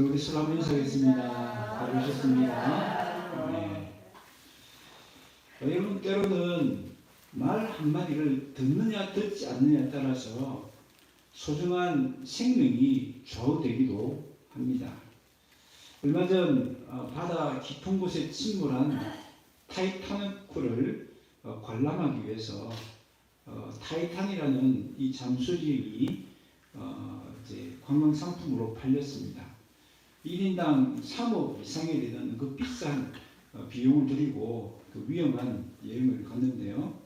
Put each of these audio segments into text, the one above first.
우리 수람 인사하겠습니다. 잘 오셨습니다. 네. 여러분, 때로는 말 한마디를 듣느냐 듣지 않느냐에 따라서 소중한 생명이 좌우되기도 합니다. 얼마 전 바다 깊은 곳에 침몰한 타이타닉호를 관람하기 위해서 타이탄이라는 이 잠수정이 이제 관광 상품으로 팔렸습니다. 1인당 3억 이상이 되는 그 비싼 비용을 들이고 그 위험한 여행을 갔는데요.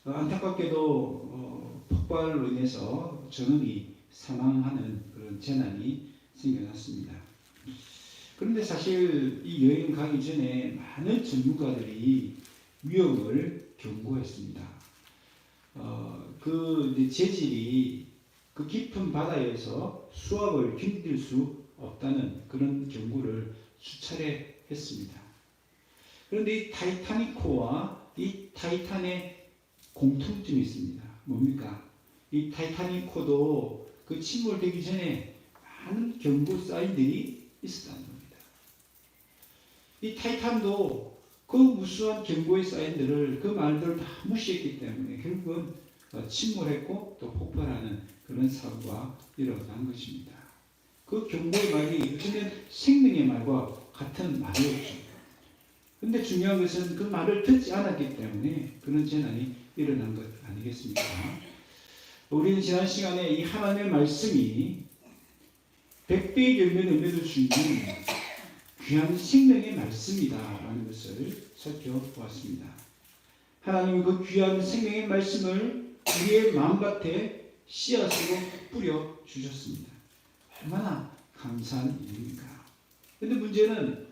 안타깝게도 폭발로 인해서 전원이 사망하는 그런 재난이 생겨났습니다. 그런데 사실 이 여행 가기 전에 많은 전문가들이 위험을 경고했습니다. 그 재질이 그 깊은 바다에서 수압을 견딜 수 없다는 그런 경고를 수차례 했습니다. 그런데 이 타이타닉호와 이 타이탄의 공통점이 있습니다. 뭡니까? 이 타이타닉호도 그 침몰되기 전에 많은 경고 사인들이 있었다는 겁니다. 이 타이탄도 그 무수한 경고의 사인들을, 그 말들을 다 무시했기 때문에 결국은 침몰했고 또 폭발하는 그런 사고가 일어난 것입니다. 그 경고의 말이 어쩌면 생명의 말과 같은 말이었죠. 그런데 중요한 것은 그 말을 듣지 않았기 때문에 그런 재난이 일어난 것 아니겠습니까? 우리는 지난 시간에 이 하나님의 말씀이 100배의 열매는 의미를 주는 귀한 생명의 말씀이다라는 것을 살펴보았습니다. 하나님은 그 귀한 생명의 말씀을 우리의 마음밭에 씨앗으로 뿌려 주셨습니다. 얼마나 감사한 일입니까? 그런데 문제는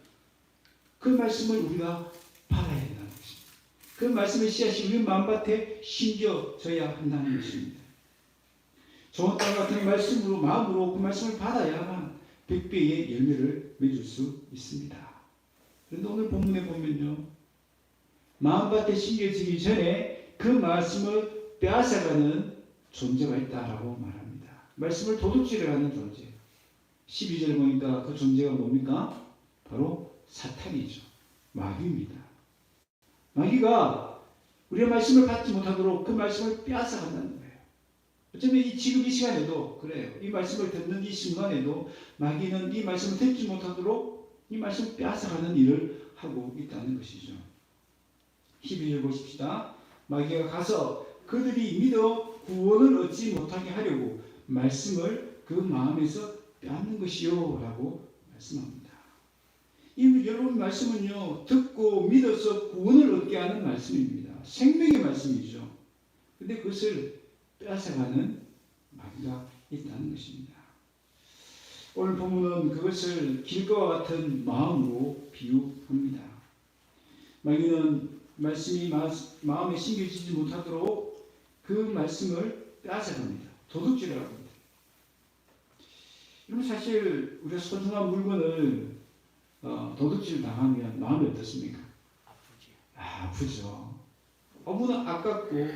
그 말씀을 우리가 받아야 한다는 것입니다. 그 말씀의 씨앗이 우리 마음밭에 심겨져야 한다는 것입니다. 좋은 땅 같은 말씀으로, 마음으로 그 말씀을 받아야만 100배의 열매를 맺을 수 있습니다. 그런데 오늘 본문에 보면요, 마음밭에 심겨지기 전에 그 말씀을 빼앗아가는 존재가 있다라고 말합니다. 말씀을 도둑질하는 존재. 12절 보니까 그 존재가 뭡니까? 바로 사탄이죠. 마귀입니다. 마귀가 우리의 말씀을 받지 못하도록 그 말씀을 빼앗아간다는 거예요. 어쩌면 지금 이 시간에도 그래요. 이 말씀을 듣는 이 순간에도 마귀는 이 말씀을 듣지 못하도록 이 말씀을 빼앗아가는 일을 하고 있다는 것이죠. 12절 보십시다. 마귀가 가서 그들이 믿어 구원을 얻지 못하게 하려고 말씀을 그 마음에서 빼앗는 것이요 라고 말씀합니다. 이 여러분 말씀은요, 듣고 믿어서 구원을 얻게 하는 말씀입니다. 생명의 말씀이죠. 그런데 그것을 빼앗아가는 마귀가 있다는 것입니다. 오늘 본문은 그것을 길가와 같은 마음으로 비유합니다. 마귀는 말씀이 마음에 심겨지지 못하도록 그 말씀을 빼앗아갑니다. 도둑질을 합니다. 여러분, 사실 우리가 소중한 물건을 도둑질 당하면 마음이 어떻습니까? 아프죠. 너무나 아깝고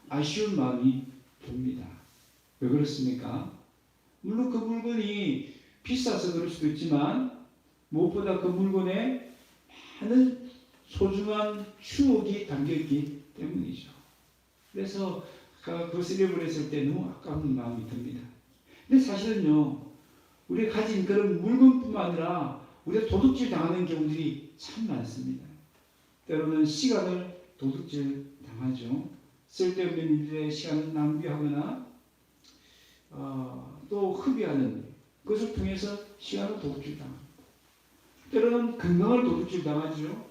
아쉬운 마음이 듭니다. 왜 그렇습니까? 물론 그 물건이 비싸서 그럴 수도 있지만 무엇보다 그 물건에 많은 소중한 추억이 담겨있기 때문이죠. 그래서 그것을 잃어버렸을 때 너무 아까운 마음이 듭니다. 근데 사실은요, 우리가 가진 그런 물건뿐만 아니라 우리가 도둑질 당하는 경우들이 참 많습니다. 때로는 시간을 도둑질 당하죠. 쓸데없는 일에 시간을 낭비하거나 또 흡입하는 것을 통해서 시간을 도둑질 당합니다. 때로는 건강을 도둑질 당하죠.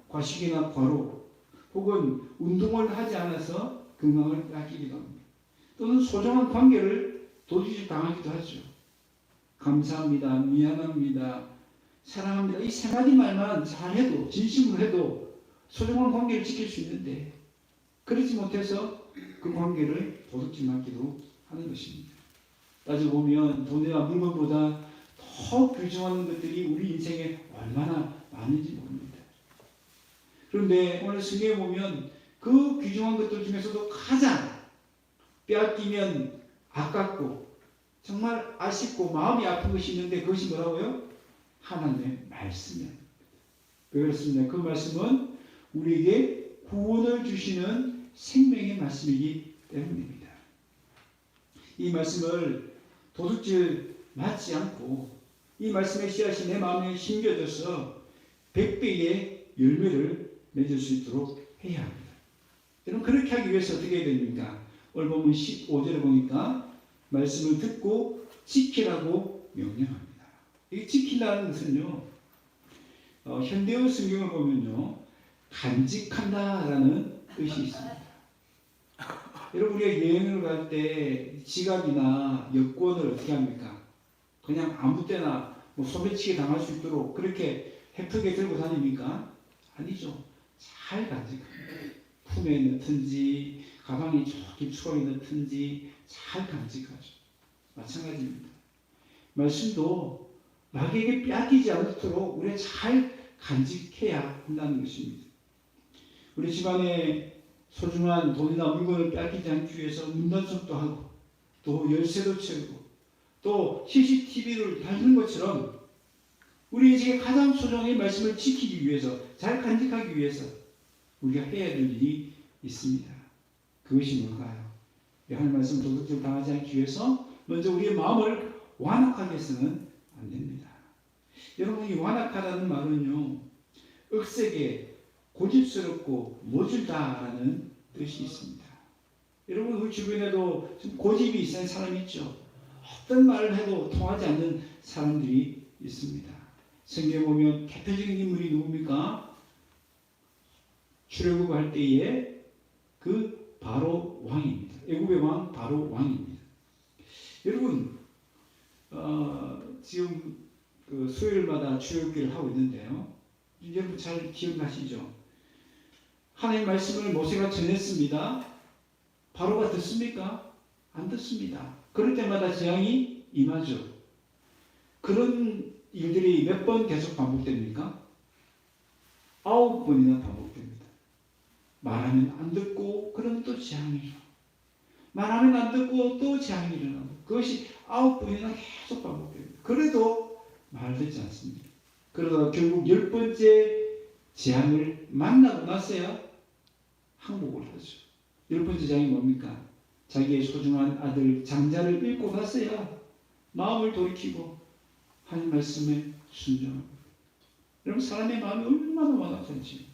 과식이나 과로 혹은 운동을 하지 않아서 건강을 빼앗기기도 합니다. 또는 소중한 관계를 도둑질 당하기도 하죠. 감사합니다. 미안합니다. 사랑합니다. 이 세 가지 말만 잘해도, 진심으로 해도 소중한 관계를 지킬 수 있는데 그러지 못해서 그 관계를 도둑질하기도 하는 것입니다. 따지고 보면 돈이나 물건보다 더 귀중한 것들이 우리 인생에 얼마나 많은지 모릅니다. 그런데 오늘 성경에 보면 그 귀중한 것들 중에서도 가장 빼앗기면 아깝고 정말 아쉽고 마음이 아픈 것이 있는데 그것이 뭐라고요? 하나님의 말씀이에요. 왜 그렇습니까? 그 말씀은 우리에게 구원을 주시는 생명의 말씀이기 때문입니다. 이 말씀을 도둑질 맞지 않고 이 말씀의 씨앗이 내 마음에 심겨져서 100배의 열매를 맺을 수 있도록 해야 합니다. 여러분 그렇게 하기 위해서 어떻게 해야 됩니까? 오늘 보면 15절에 보니까 말씀을 듣고 지키라고 명령합니다. 이게 지키라는 것은요. 현대어 성경을 보면요. 간직한다라는 뜻이 있습니다. 여러분 우리가 여행을 갈 때 지갑이나 여권을 어떻게 합니까? 그냥 아무 때나 소매치기 당할 수 있도록 그렇게 헤프게 들고 다닙니까? 아니죠. 잘 간직합니다. 품에 넣든지 가방에 깊숙하게 넣든지 잘 간직하죠. 마찬가지입니다. 말씀도 마귀에게 빼앗기지 않도록 우리가 잘 간직해야 한다는 것입니다. 우리 집안에 소중한 돈이나 물건을 빼앗기지 않기 위해서 문단속도 하고 또 열쇠도 채우고 또 CCTV를 달는 것처럼 우리 인생의 가장 소중한 말씀을 지키기 위해서 잘 간직하기 위해서 우리가 해야 될 일이 있습니다. 그것이 뭘까요? 하나님 말씀 도둑질 당하지 않기 위해서 먼저 우리의 마음을 완악하게 해서는 안 됩니다. 여러분 이 완악하다는 말은요. 억세게 고집스럽고 모질다라는 뜻이 있습니다. 여러분 우리 주변에도 좀 고집이 있는 사람이 있죠. 어떤 말을 해도 통하지 않는 사람들이 있습니다. 성경에 보면 대표적인 인물이 누굽니까? 출애굽할 때에 그 바로 왕입니다. 애굽의 왕 바로 왕입니다. 여러분 지금 그 수요일마다 출애굽기를 하고 있는데요. 여러분 잘 기억나시죠? 하나님 말씀을 모세가 전했습니다. 바로가 듣습니까? 안 듣습니다. 그럴 때마다 재앙이 임하죠. 그런 일들이 몇 번 계속 반복됩니까? 9번이나 반복됩니다. 말하면 안 듣고 그러면 또 재앙이 일어나고 말하면 안 듣고 또 재앙이 일어나고 그것이 9번이나 계속 반복됩니다. 그래도 말 듣지 않습니다. 그러다가 결국 10번째 재앙을 만나고 나서야 항복을 하죠. 10번째 재앙이 뭡니까? 자기의 소중한 아들 장자를 잃고 나서야 마음을 돌이키고 하나님 말씀에 순종합니다. 여러분 사람의 마음이 얼마나 완악한지.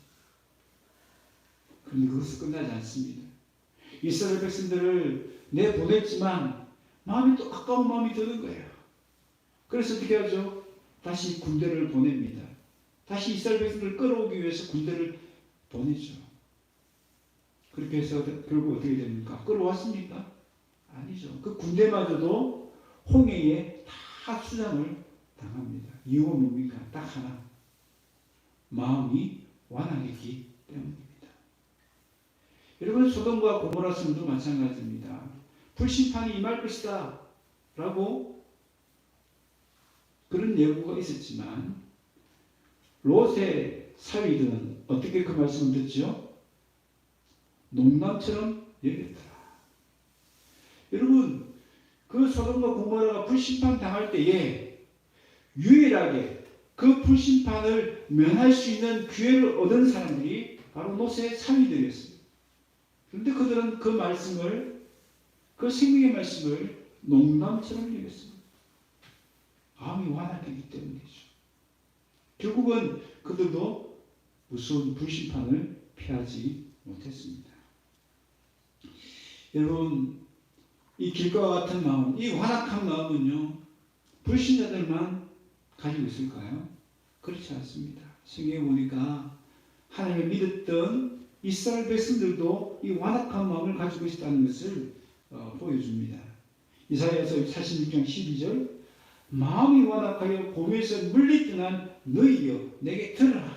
그런데 그것은 끝나지 않습니다. 이스라엘 백성들을 내보냈지만 마음이 또 아까운 마음이 드는 거예요. 그래서 어떻게 하죠? 다시 군대를 보냅니다. 다시 이스라엘 백성들을 끌어오기 위해서 군대를 보내죠. 그렇게 해서 결국 어떻게 됩니까? 끌어왔습니까? 아니죠. 그 군대마저도 홍해에 다 수장을 당합니다. 이유가 뭡니까? 딱 하나. 마음이 완악했기 때문입니다. 여러분 소돔과 고모라 성도 마찬가지입니다. 불심판이 임할 것이다 라고 그런 예고가 있었지만 롯의 사위들은 어떻게 그 말씀을 듣죠? 농담처럼 여겼더라. 여러분 그 소돔과 고모라가 불심판 당할 때에 유일하게 그 불심판을 면할 수 있는 기회를 얻은 사람들이 바로 롯의 사위들이었습니다. 그런데 그들은 그 말씀을 그 생명의 말씀을 농담처럼 여겼습니다. 마음이 완악했기 때문이죠. 결국은 그들도 무서운 불심판을 피하지 못했습니다. 여러분 이 길과 같은 마음, 이 완악한 마음은요 불신자들만 가지고 있을까요? 그렇지 않습니다. 성경에 보니까 하나님을 믿었던 이스라엘 백성들도 이 완악한 마음을 가지고 있다는 것을 보여줍니다. 이사야서 46장 12절 마음이 완악하여 봄에서 물리떠난 너희여 내게 들으라.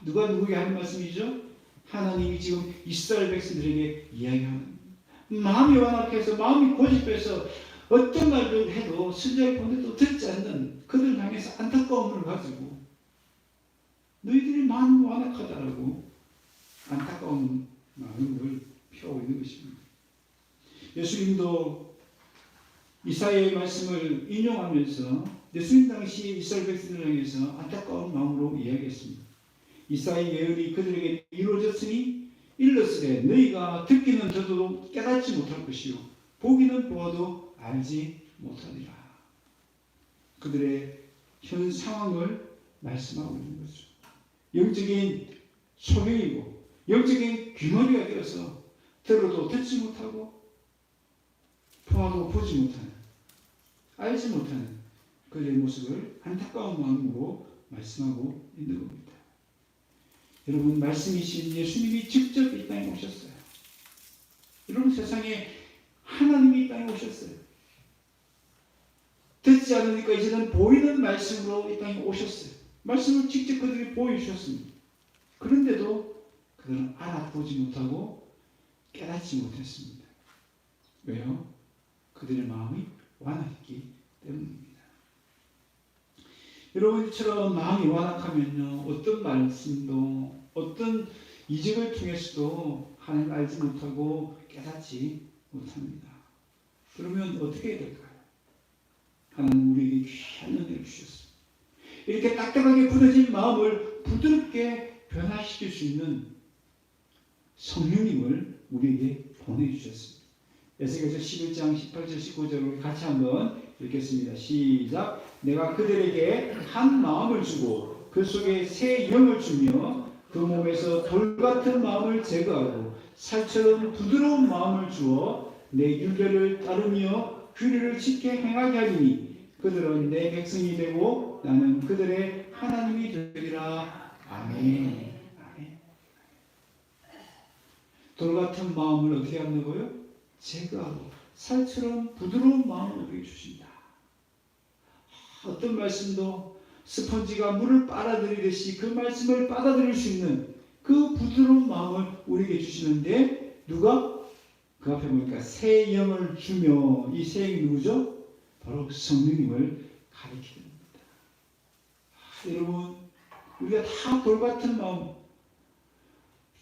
누가 누구에게 하는 말씀이죠? 하나님이 지금 이스라엘 백성들에게 이야기하는 마음이 완악해서 마음이 고집해서 어떤 말을 해도 순전히 보내도 듣지 않는 그들 향해서 안타까움을 가지고 너희들이 마음이 완악하다라고 안타까운 마음을 표하고 있는 것입니다. 예수님도 이사야의 말씀을 인용하면서 예수님 당시 이스라엘 백성들을 향해서 안타까운 마음으로 이야기했습니다. 이사야의 예언이 그들에게 이루어졌으니 일렀으되 너희가 듣기는 들어도 깨닫지 못할 것이요 보기는 보아도 알지 못하리라. 그들의 현 상황을 말씀하고 있는 거죠. 영적인 소명이고 영적인 귀머리가 되어서 들어도 듣지 못하고 보아도 보지 못하는 알지 못하는 그들의 모습을 안타까운 마음으로 말씀하고 있는 겁니다. 여러분, 말씀이신 예수님이 직접 이 땅에 오셨어요. 여러분, 세상에 하나님이 이 땅에 오셨어요. 듣지 않으니까 이제는 보이는 말씀으로 이 땅에 오셨어요. 말씀을 직접 그들이 보여주셨습니다. 그런데도 그들은 알아보지 못하고 깨닫지 못했습니다. 왜요? 그들의 마음이 완악했기 때문입니다. 여러분처럼 마음이 완악하면요, 어떤 말씀도 어떤 이적을 통해서도 하나님을 알지 못하고 깨닫지 못합니다. 그러면 어떻게 해야 될까요? 하나님 우리에게 귀한 은혜를 주셨습니다. 이렇게 딱딱하게 굳어진 마음을 부드럽게 변화시킬 수 있는 성령님을 우리에게 보내주셨습니다. 에스겔서 11장 18절 19절을 같이 한번 읽겠습니다. 시작. 내가 그들에게 한 마음을 주고 그 속에 새 영을 주며 그 몸에서 돌같은 마음을 제거하고 살처럼 부드러운 마음을 주어 내 율례를 따르며 규례를 지켜 행하게 하리니 그들은 내 백성이 되고 나는 그들의 하나님이 되리라. 아멘. 아멘. 돌같은 마음을 어떻게 한다고요? 제거하고 살처럼 부드러운 마음을 우리에게 주신다. 어떤 말씀도 스펀지가 물을 빨아들이듯이 그 말씀을 빨아들일 수 있는 그 부드러운 마음을 우리에게 주시는데 누가? 그 앞에 보니까 새 영을 주며 이 새 영이 누구죠? 바로 성령님을 가리키는 겁니다. 여러분, 우리가 다 돌같은 마음,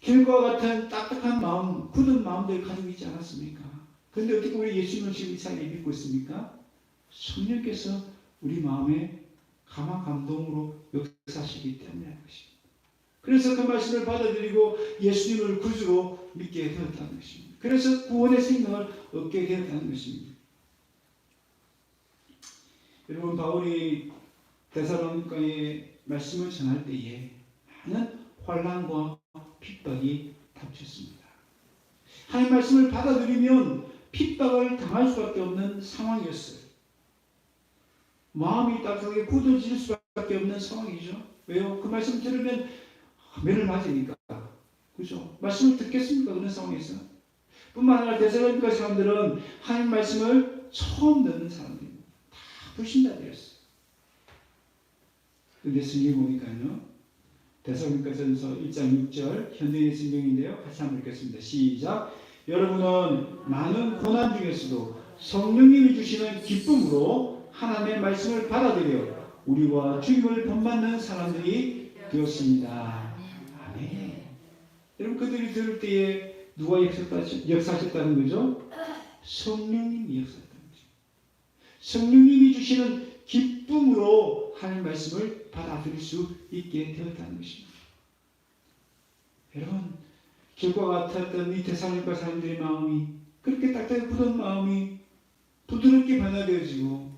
길과 같은 딱딱한 마음, 굳은 마음들 가지고 있지 않았습니까? 그런데 어떻게 우리 예수님을 지금 이 사이에 믿고 있습니까? 성령께서 우리 마음에 감화 감동으로 역사하시기 때문에 하는 것입니다. 그래서 그 말씀을 받아들이고 예수님을 구주로 믿게 되었다는 것입니다. 그래서 구원의 생명을 얻게 되었다는 것입니다. 여러분, 바울이 데살로니가에 말씀을 전할 때에 많은 환난과 핍박이 닥쳤습니다. 하나님 말씀을 받아들이면 핍박을 당할 수밖에 없는 상황이었어요. 마음이 딱딱하게 굳어질 수밖에 없는 상황이죠. 왜요? 그 말씀 들으면 매를 맞으니까. 그죠? 말씀을 듣겠습니까? 그런 상황에서. 뿐만 아니라 데살로니가 사람들은 하나님 말씀을 처음 듣는 사람들입니다. 다 불신자들이었어요. 근데 성경 보니까요. 데살로니가전서 1장 6절 현대인의 성경인데요. 같이 한번 읽겠습니다. 시작. 여러분은 많은 고난 중에서도 성령님이 주시는 기쁨으로 하나님의 말씀을 받아들여 우리와 주님을 본받는 사람들이 되었습니다. 아멘. 여러분, 그들이 들을 때에 누가 역사하셨다는 거죠? 성령님이 역사했다는 거죠. 성령님이 주시는 기쁨으로 하나님의 말씀을 받아들일 수 있게 되었다는 것입니다. 여러분, 길과 같았던 이 데살로니가 사람들의 마음이 그렇게 딱딱하게 굳은 마음이 부드럽게 변화되어지고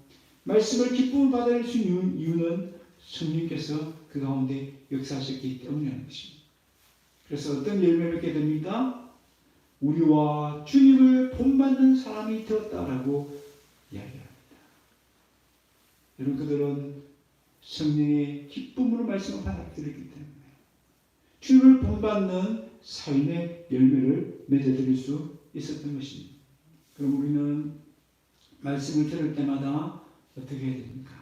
말씀을 기쁨을 받아들일 수 있는 이유는 성령께서 그 가운데 역사하셨기 때문이라는 것입니다. 그래서 어떤 열매를 맺게 됩니까? 우리와 주님을 본받는 사람이 되었다라고 이야기합니다. 여러분, 그들은 성령의 기쁨으로 말씀을 받아들였기 때문에 주님을 본받는 삶의 열매를 맺어드릴 수 있었던 것입니다. 그럼 우리는 말씀을 들을 때마다 어떻게 해야 됩니까?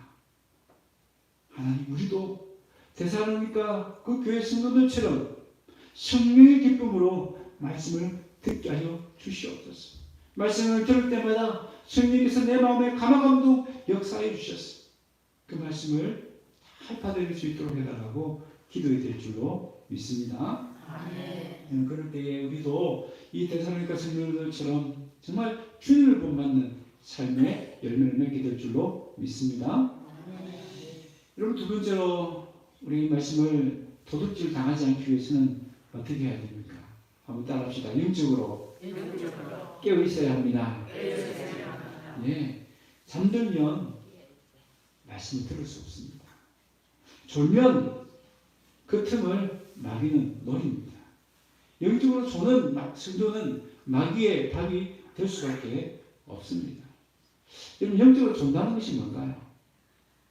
하나님, 우리도 데살로니가 그 교회 성도들처럼 성령의 기쁨으로 말씀을 듣게 하여 주시옵소서. 말씀을 들을 때마다 성령께서 내 마음에 감화감동 역사해 주셨어. 그 말씀을 잘 받아들일 수 있도록 해달라고 기도해 드릴 줄로 믿습니다. 아멘. 그럴 때에 우리도 이 데살로니가 성도들처럼 정말 주님을 본받는 삶의 열매를 맺게 될 줄로 믿습니다. 여러분, 두 번째로 우리 말씀을 도둑질 당하지 않기 위해서는 어떻게 해야 됩니까? 한번 따라합시다. 영적으로 깨어 있어야 합니다. 예, 잠들면 말씀을 들을 수 없습니다. 졸면 그 틈을 마귀는 노립니다. 영적으로 조는 성도는 마귀의 밥이 될 수밖에 없습니다. 여러분, 영적으로 존다는 것이 뭔가요?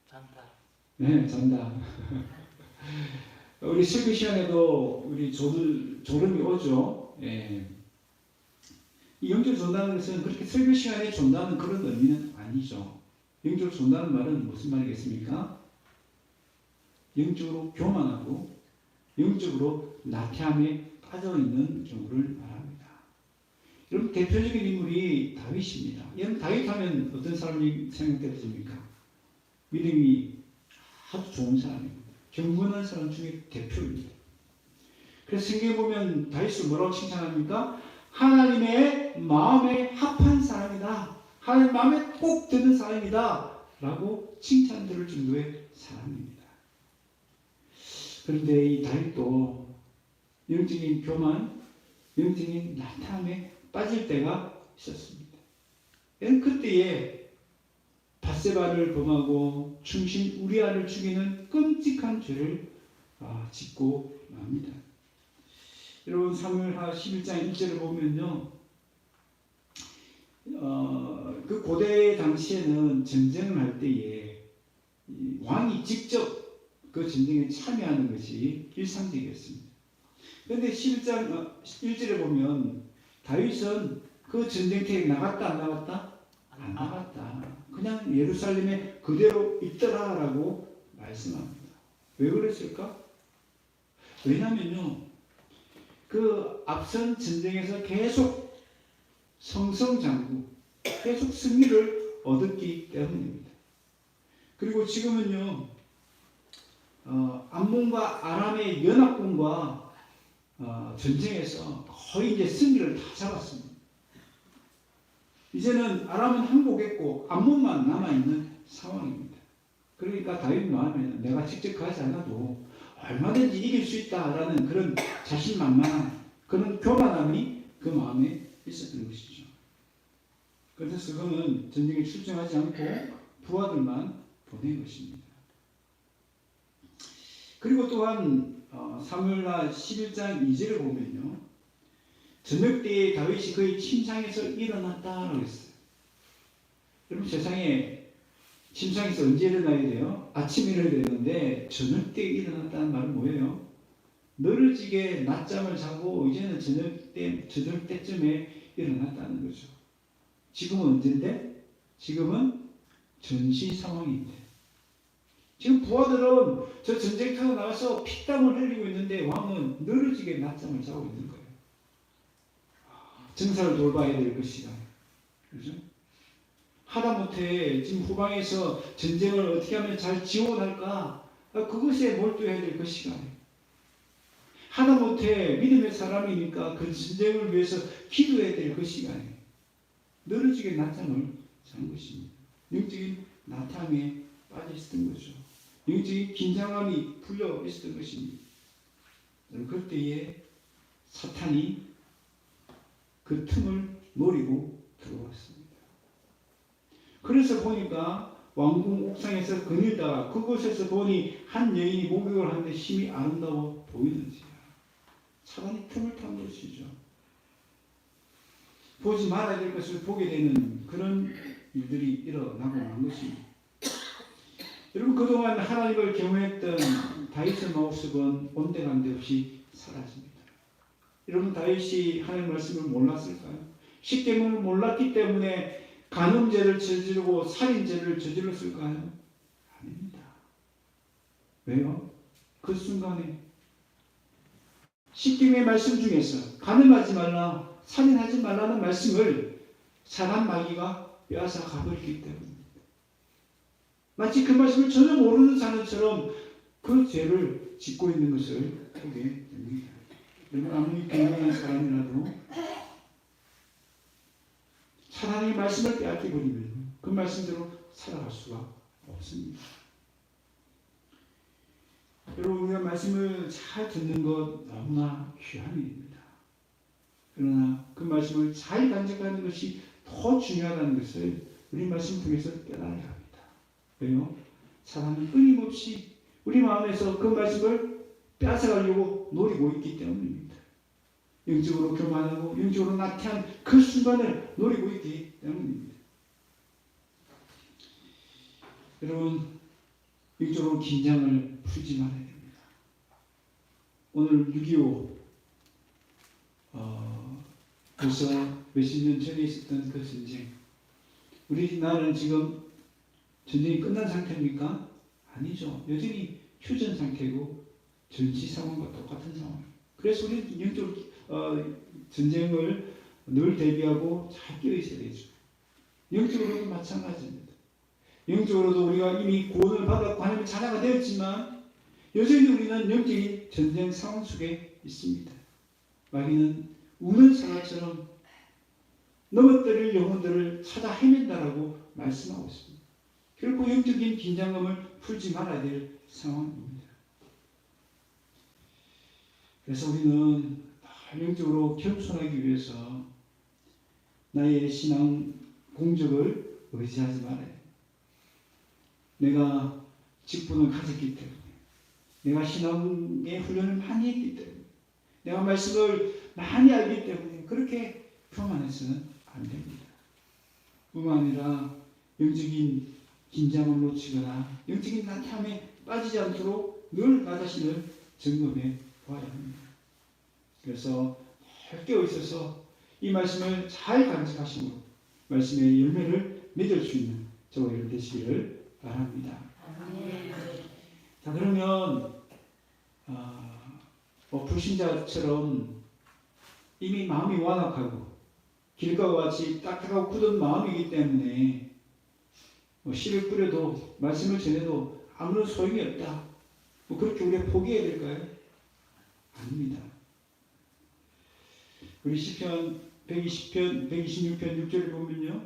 잔다. 네, 잔다. 우리 설교 시간에도 우리 졸음이 오죠. 예. 이 영적으로 존다는 것은 그렇게 설교 시간에 존다는 그런 의미는 아니죠. 영적으로 존다는 말은 무슨 말이겠습니까? 영적으로 교만하고 영적으로 나태함에 빠져있는 경우를 말합니다. 여러분, 대표적인 인물이 다윗입니다. 여러분, 다윗 하면 어떤 사람이 생각되십니까? 믿음이 아주 좋은 사람입니다. 경건한 사람 중에 대표입니다. 그래서 성경에 보면 다윗을 뭐라고 칭찬합니까? 하나님의 마음에 합한 사람이다. 하나님 마음에 꼭 드는 사람이다. 라고 칭찬 들을 정도의 사람입니다. 그런데 이 다윗도 영적인 교만, 영적인 나태함에 빠질 때가 있었습니다. 그때에 밧세바를 범하고 충신 우리아를 죽이는 끔찍한 죄를 짓고 맙니다. 여러분, 사무엘하 11장 1절을 보면요, 그 고대 당시에는 전쟁을 할 때에 왕이 직접 그 전쟁에 참여하는 것이 일상적이었습니다. 그런데 11장 1절에 보면 다윗은 그 전쟁터에 나갔다 안 나갔다? 안 나갔다. 그냥 예루살렘에 그대로 있더라라고 말씀합니다. 왜 그랬을까? 왜냐면요, 그 앞선 전쟁에서 계속 성성장구, 계속 승리를 얻었기 때문입니다. 그리고 지금은요, 암몬과 아람의 연합군과 전쟁에서 거의 이제 승리를 다 잡았습니다. 이제는 아람은 항복했고 암몬만 남아있는 상황입니다. 그러니까 다윗 마음에는 내가 직접 가지 않아도 얼마든지 이길 수 있다라는 그런 자신만만한 그런 교만함이 그 마음에 있었던 것이죠. 그래서 그는 전쟁에 출정하지 않고 부하들만 보낸 것입니다. 그리고 또한 사무엘하 11장 2절을 보면요, 저녁 때에 다윗이 그의 침상에서 일어났다라고 했어요. 여러분, 세상에 침상에서 언제 일어나야 돼요? 아침에 일어나야 되는데 저녁 때에 일어났다는 말은 뭐예요? 늘어지게 낮잠을 자고 이제는 저녁 때쯤에 일어났다는 거죠. 지금은 언제인데? 지금은 전시 상황인데. 지금 부하들은 저 전쟁터에 나가서 피땀을 흘리고 있는데 왕은 늘어지게 낮잠을 자고 있는 거예요. 정사를 돌봐야 될 것이다. 그렇죠? 하다못해 지금 후방에서 전쟁을 어떻게 하면 잘 지원할까? 그것에 몰두해야 될 것이다. 하다못해 믿음의 사람이니까 그 전쟁을 위해서 기도해야 될 것이다. 늘어지게 낮잠을 잔 것입니다. 영적인 나탐에 빠져 있었던 거죠. 영적인 긴장감이 풀려 있었던 것입니다. 그때에 사탄이 그 틈을 노리고 들어왔습니다. 그래서 보니까 왕궁 옥상에서 거닐다가 그곳에서 보니 한 여인이 목욕을 하는데 심히 아름다워 보이는지라. 사탄이 틈을 탄 것이죠. 보지 말아야 될 것을 보게 되는 그런 일들이 일어나고 만 것입니다. 여러분, 그동안 하나님을 경외했던 다윗의 모습은 온데간데 없이 사라집니다. 여러분, 다윗이 하나님 말씀을 몰랐을까요? 십계명을 몰랐기 때문에 간음죄를 저지르고 살인죄를 저질렀을까요? 아닙니다. 왜요? 그 순간에 십계명의 말씀 중에서 간음하지 말라, 살인하지 말라는 말씀을 사단 마귀가 빼앗아 가버렸기 때문입니다. 마치 그 말씀을 전혀 모르는 사람처럼 그 죄를 짓고 있는 것을 보게 됩니다. 여러분, 아무리 경건한 사람이라도 사단의 말씀을 빼앗겨버리면 그 말씀대로 살아갈 수가 없습니다. 여러분, 우리가 말씀을 잘 듣는 것 너무나 귀한 일입니다. 그러나 그 말씀을 잘 간직하는 것이 더 중요하다는 것을 우리 말씀 통해서 깨달아야 합니다. 왜요? 사람은 끊임없이 우리 마음에서 그 말씀을 뺏어가려고 노리고 있기 때문입니다. 영적으로 교만하고 영적으로 나태한 그 순간을 노리고 있기 때문입니다. 여러분, 영적으로 긴장을 풀지 말아야 됩니다. 오늘 6.25 벌써 몇십 년 전에 있었던 그 전쟁, 우리나라는 지금 전쟁이 끝난 상태입니까? 아니죠. 여전히 휴전 상태고 전시 상황과 똑같은 상황. 그래서 우리는 영적으로 전쟁을 늘 대비하고 잘 끼어 있어야 되죠. 영적으로도 마찬가지입니다. 영적으로도 우리가 이미 구원을 받았고 하나님의 자녀가 되었지만 여전히 우리는 영적인 전쟁 상황 속에 있습니다. 마귀는 우는 사자처럼 넘어뜨릴 영혼들을 찾아 헤맨다라고 말씀하고 있습니다. 결코 영적인 긴장감을 풀지 말아야 될 상황입니다. 그래서 우리는 영적으로 겸손하기 위해서 나의 신앙 공적을 의지하지 말아야 해요. 내가 직분을 가졌기 때문에, 내가 신앙의 훈련을 많이 했기 때문에, 내가 말씀을 많이 알기 때문에 그렇게 교만해서는 안 됩니다. 뿐만 아니라 영적인 긴장을 놓치거나 영적인 나태함에 빠지지 않도록 늘 나 자신을 점검해 보아야 합니다. 그래서 잘 깨어 있어서 이 말씀을 잘 간직하심으로 말씀의 열매를 맺을 수 있는 저와 여러분 되시기를 바랍니다. 자, 그러면 불신자처럼 이미 마음이 완악하고 길가와 같이 딱딱하고 굳은 마음이기 때문에 씨를 뿌려도 말씀을 전해도 아무런 소용이 없다. 그렇게 우리가 포기해야 될까요? 아닙니다. 우리 시편 120편, 126편 6절을 보면요.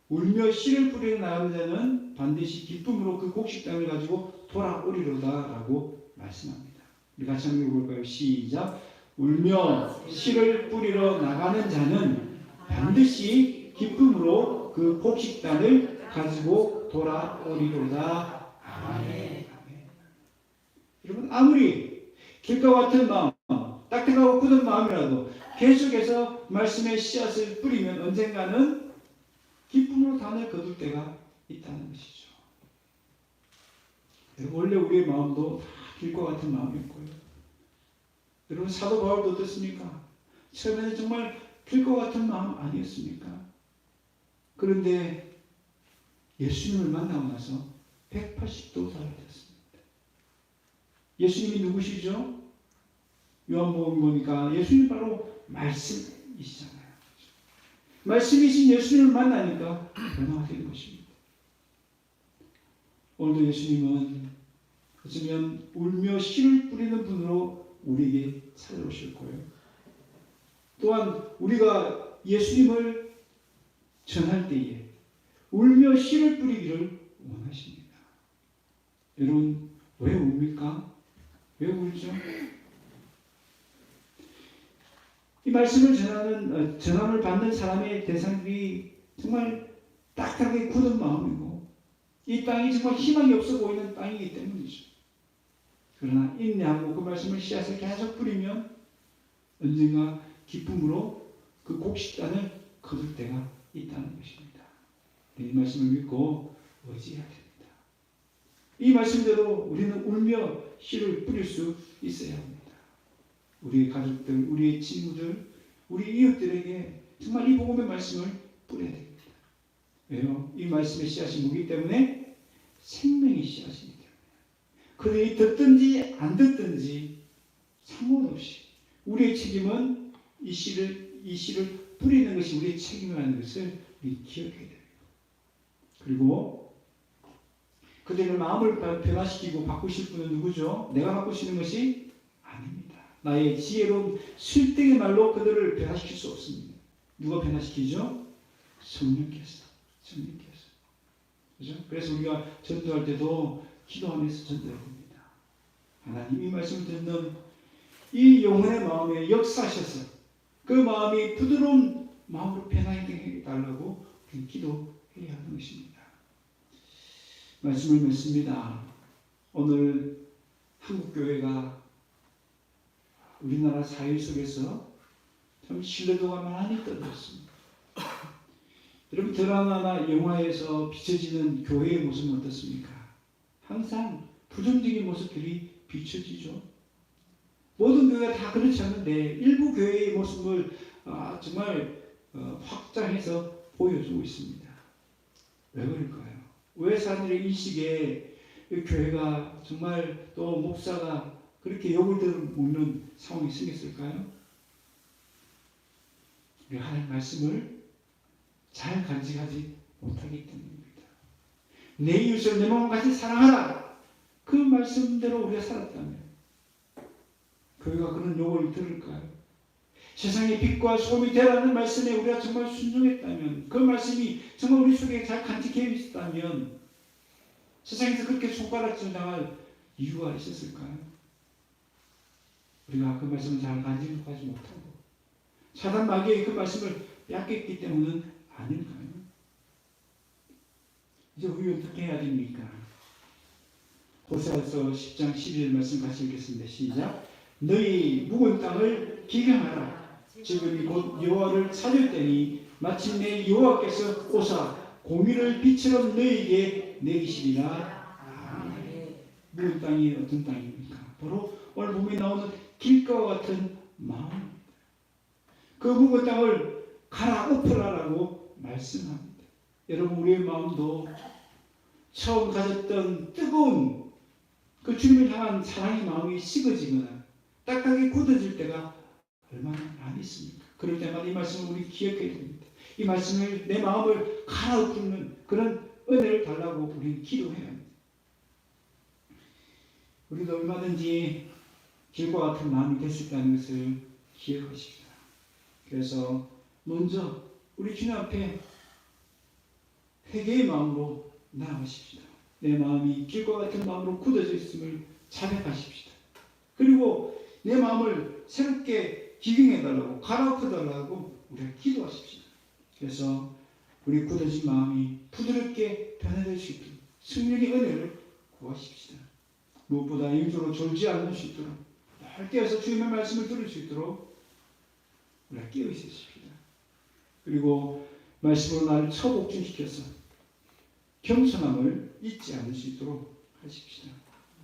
울며 씨를 뿌리러 나가는 자는 반드시 기쁨으로 그 곡식 땅을 가지고 돌아오리로다 라고 말씀합니다. 우리 같이 한번 읽어볼까요? 시작. 울며 씨를 뿌리러 나가는 자는 반드시 기쁨으로 그 곡식 땅을 가지고 돌아오리로다. 아멘. 여러분, 아무리 길과 같은 마음, 딱딱하고 굳은 마음이라도 계속해서 말씀의 씨앗을 뿌리면 언젠가는 기쁨으로 단을 거둘 때가 있다는 것이죠. 여러분, 원래 우리의 마음도 다 길과 같은 마음이었고요. 여러분, 사도 바울도 어떻습니까? 처음에는 정말 길과 같은 마음 아니었습니까? 그런데 예수님을 만나고 나서 180도 달라졌습니다. 예수님이 누구시죠? 요한복음 보니까 예수님 바로 말씀이시잖아요. 말씀이신 예수님을 만나니까 변화가 되는 것입니다. 오늘도 예수님은 어쩌면 울며 씨를 뿌리는 분으로 우리에게 찾아오실 거예요. 또한 우리가 예수님을 전할 때에 울며 씨를 뿌리기를 원하십니다. 여러분, 왜 웁니까? 왜 울죠? 이 말씀을 전함을 받는 사람의 대상들이 정말 딱딱하게 굳은 마음이고 이 땅이 정말 희망이 없어 보이는 땅이기 때문이죠. 그러나 인내하고 그 말씀을 씨앗을 계속 뿌리면 언젠가 기쁨으로 그 곡식단을 거둘 때가 있다는 것입니다. 이 말씀을 믿고 의지해야 됩니다. 이 말씀대로 우리는 울며 씨를 뿌릴 수 있어야 합니다. 우리의 가족들, 우리의 친구들, 우리 이웃들에게 정말 이 복음의 말씀을 뿌려야 됩니다. 왜요? 이 말씀의 씨앗이 무기 때문에 생명의 씨앗이기 때문에 그들이 듣든지 안 듣든지 상관없이 우리의 책임은 이 씨를 뿌리는 것이 우리의 책임이라는 것을 우리 기억해야 됩니다. 그리고 그들의 마음을 변화시키고 바꾸실 분은 누구죠? 내가 바꾸시는 것이 아닙니다. 나의 지혜로운 실등의 말로 그들을 변화시킬 수 없습니다. 누가 변화시키죠? 성령께서. 그죠? 그래서 우리가 전도할 때도 기도하면서 전도해야 됩니다. 하나님 이 말씀을 듣는 이 영혼의 마음에 역사하셔서 그 마음이 부드러운 마음으로 변화해 달라고 기도해야 하는 것입니다. 말씀을 맺습니다. 오늘 한국교회가 우리나라 사회 속에서 참 신뢰도가 많이 떨어졌습니다. 여러분 드라마나 영화에서 비춰지는 교회의 모습은 어떻습니까? 항상 부정적인 모습들이 비춰지죠. 모든 교회가 다 그렇지 않은데 일부 교회의 모습을 정말 확장해서 보여주고 있습니다. 왜 그럴까요? 왜 사람들의 인식에 교회가 정말 또 목사가 그렇게 욕을 들어먹는 상황이 생겼을까요? 우리 하나님 말씀을 잘 간직하지 못하기 때문입니다. 내 이웃을 내 마음같이 사랑하라. 그 말씀대로 우리가 살았다면 교회가 그런 욕을 들을까요? 세상의 빛과 소금이 되라는 말씀에 우리가 정말 순종했다면 그 말씀이 정말 우리 속에 잘 간직해 있었다면 세상에서 그렇게 손가락질 당할 이유가 있었을까요? 우리가 그 말씀을 잘 간직하지 못하고 사단 마귀의 그 말씀을 빼앗겼기 때문은 아닐까요? 이제 우리 어떻게 해야 됩니까? 호세아서 10장 11절 말씀 같이 읽겠습니다. 시작. 너희 묵은 땅을 기경하라. 지금이 곧 여호와를 찾을 때니 마침내 여호와께서 오사 공의를 빛으로 너희에게 내리시리라. 아멘. 묵은 땅이 어떤 땅입니까? 바로 오늘 본문에 나오는 길가와 같은 마음입니다. 그 묵은 땅을 갈아엎으라라고 말씀합니다. 여러분 우리의 마음도 처음 가졌던 뜨거운 그 주님을 향한 사랑의 마음이 식어지거나 딱딱하게 굳어질 때가 얼마나 많이 있습니까? 그럴 때마다 이 말씀을 우리 기억해야 됩니다. 이 말씀을 내 마음을 갈아엎는 그런 은혜를 달라고 우리는 기도해야 합니다. 우리도 얼마든지 길과 같은 마음이 될 수 있다는 것을 기억하십시다. 그래서 먼저 우리 주님 앞에 회개의 마음으로 나아가십시다. 내 마음이 길과 같은 마음으로 굳어져 있음을 자백하십시다. 그리고 내 마음을 새롭게 기경해달라고 갈아엎어달라고 우리가 기도하십시다. 그래서 우리 굳어진 마음이 부드럽게 변화될 수 있도록 성령의 은혜를 구하십시다. 무엇보다 영적으로 졸지 않을 수 있도록 늘 깨어서 주님의 말씀을 들을 수 있도록 우리가 깨어 있으십시다. 그리고 말씀으로 나를 처복중시켜서 겸손함을 잊지 않을 수 있도록 하십시다.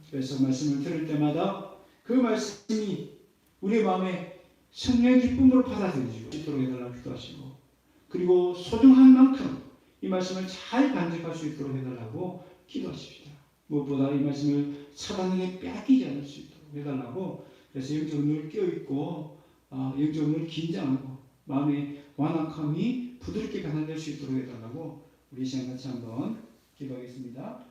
그래서 말씀을 들을 때마다 그 말씀이 우리의 마음에 성령의 기쁨으로 받아들여지고 있도록 해달라고 기도하시고 그리고 소중한 만큼 이 말씀을 잘 간직할 수 있도록 해달라고 기도하십시다. 무엇보다 이 말씀을 사단에게 빼앗기지 않을 수 있도록 해달라고 그래서 영적으로 늘 깨어있고 영적으로 늘 긴장하고 마음의 완악함이 부드럽게 변화될 수 있도록 해달라고 우리 시간 같이 한번 기도하겠습니다.